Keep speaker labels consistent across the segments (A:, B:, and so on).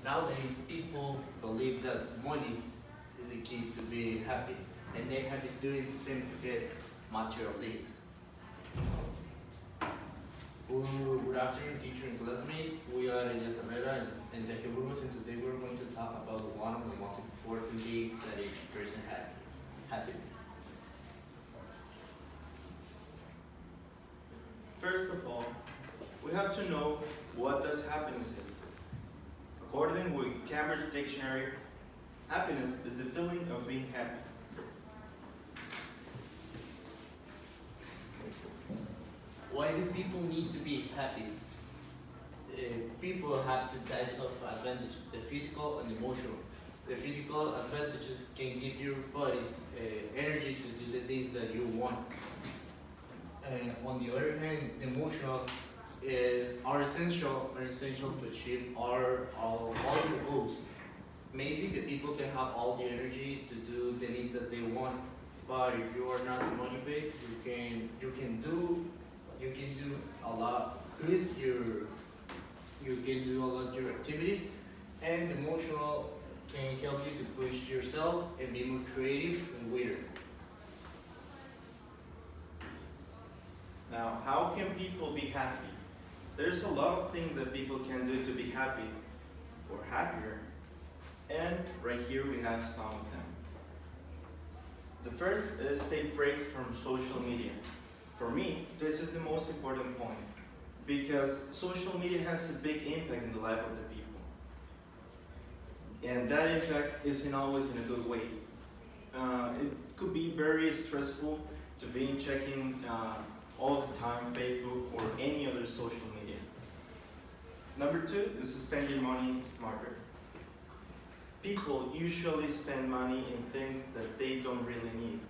A: Nowadays, people believe that money is the key to be happy, and they have been doing the same to get material things. Good afternoon, teacher and classmate. We are Elias Herrera and Sergio Burgos, and today we're going to talk about one of the most important things that each person has, happiness.
B: First of all, we have to know what does happiness is. According with Cambridge Dictionary, happiness is the feeling of being happy.
A: Why do people need to be happy? People have two types of advantages, the physical and emotional. The physical advantages can give your body energy to do the things that you want. And on the other hand, the emotional are essential to achieve all your goals. Maybe the people can have all the energy to do the things that they want, but if you are not motivated, you can do a lot good. You can do a lot your activities, and emotional can help you to push yourself and be more creative and weird.
B: Now, how can people be happy? There's a lot of things that people can do to be happy or happier, and right here we have some of them. The first is take breaks from social media. For me, this is the most important point because social media has a big impact in the life of the people. And that impact isn't always in a good way. It could be very stressful to be checking all the time Facebook or any other social media. Number two is to spend your money smarter. People usually spend money in things that they don't really need.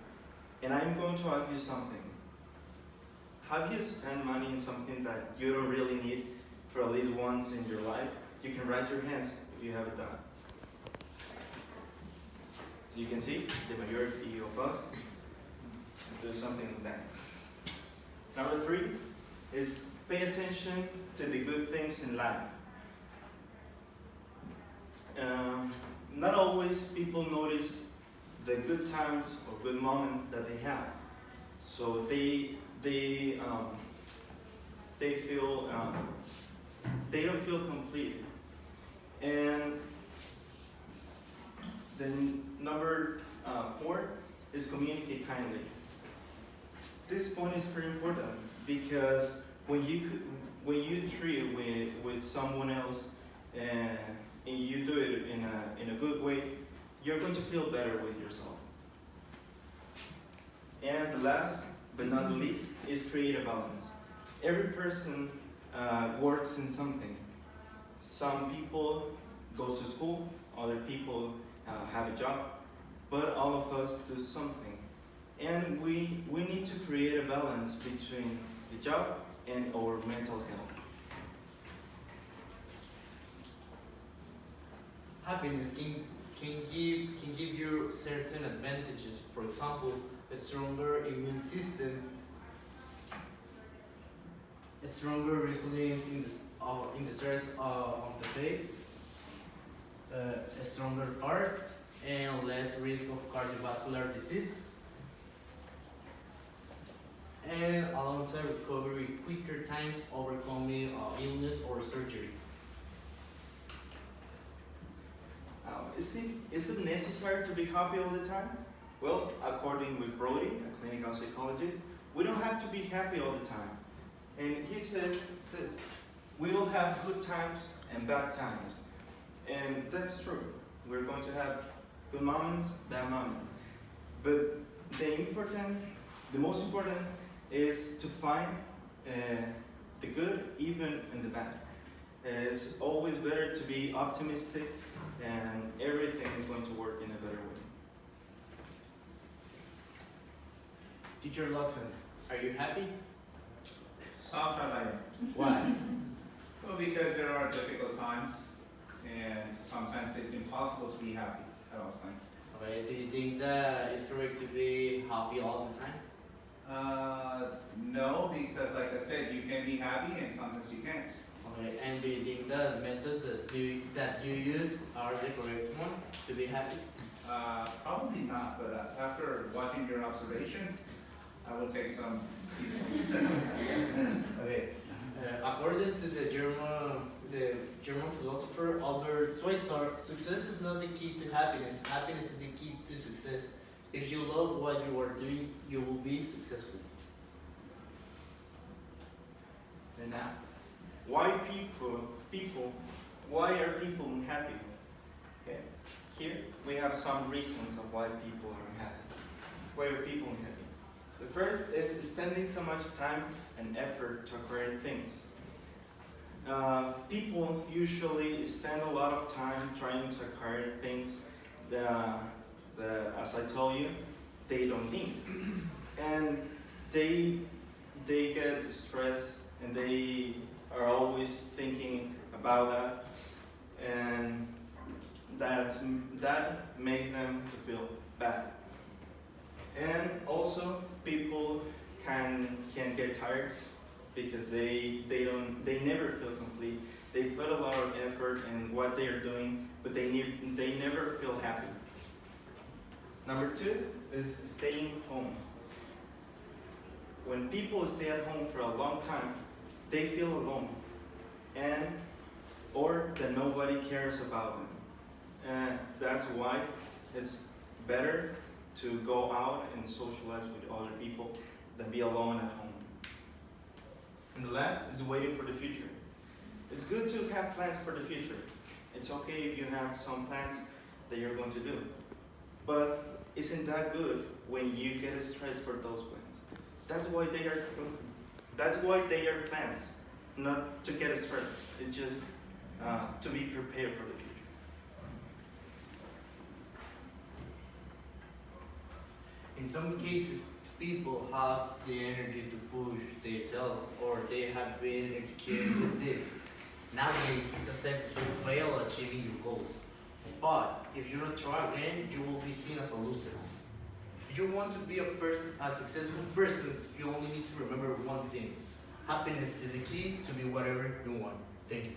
B: And I'm going to ask you something. Have you spent money in something that you don't really need for at least once in your life? You can raise your hands if you have it done. As you can see, the majority of us do something like that. Number three is pay attention to the good things in life. Not always people notice the good times or good moments that they have, so they feel they don't feel complete. And then number four is communicate kindly. This point is pretty important because when you treat with someone else and you do it in a good way, you're going to feel better with yourself. And the last but not the least is create a balance. Every person works in something. Some people go to school, other people have a job, but all of us do something. And we need to create a balance between the job and our mental health.
A: Happiness can give you certain advantages. For example, a stronger immune system, a stronger resilience in the stress of the face, a stronger heart, and less risk of cardiovascular disease, and alongside recovery, quicker times overcoming illness or surgery.
B: Is it necessary to be happy all the time? Well, according with Brody, a clinical psychologist, we don't have to be happy all the time. And he said this, we will have good times and bad times. And that's true. We're going to have good moments, bad moments. But the most important is to find the good even in the bad. It's always better to be optimistic and everything is going to work in a better way.
A: Teacher Luxon, are you happy?
C: Sometimes I am.
A: Why?
C: Well, because there are difficult times, and sometimes it's impossible to be happy at all times.
A: Okay, do you think that it's correct to be happy all the time?
C: No, because like I said, you can be happy and sometimes you can't.
A: Okay, and do you think the methods that you use are the correct one to be happy?
C: Probably not, but after watching your observation, I would say some.
A: Okay. According to the German philosopher Albert Schweitzer, success is not the key to happiness. Happiness is the key to success. If you love what you are doing, you will be successful.
B: And now, why why are people unhappy? Okay. Here we have some reasons of why people are unhappy. Why are people unhappy? The first is spending too much time and effort to acquire things. People usually spend a lot of time trying to acquire things that, as I told you, they don't need. And they get stressed and they are always thinking about that, and that makes them to feel bad. And also people can get tired because they never feel complete. They put a lot of effort in what they are doing, but they never feel happy. Number two is staying home. When people stay at home for a long time, they feel alone, and or that nobody cares about them. And that's why it's better to go out and socialize with other people than be alone at home. And the last is waiting for the future. It's good to have plans for the future. It's okay if you have some plans that you're going to do. But isn't that good when you get stressed for those plans? That's why they are plans, not to get stressed. It's just to be prepared for the future.
A: In some cases, people have the energy to push themselves, or they have been executing good deeds. Nowadays, it's accepted to fail achieving your goals. But if you don't try again, you will be seen as a loser. If you want to be a successful person, you only need to remember one thing. Happiness is the key to be whatever you want. Thank you.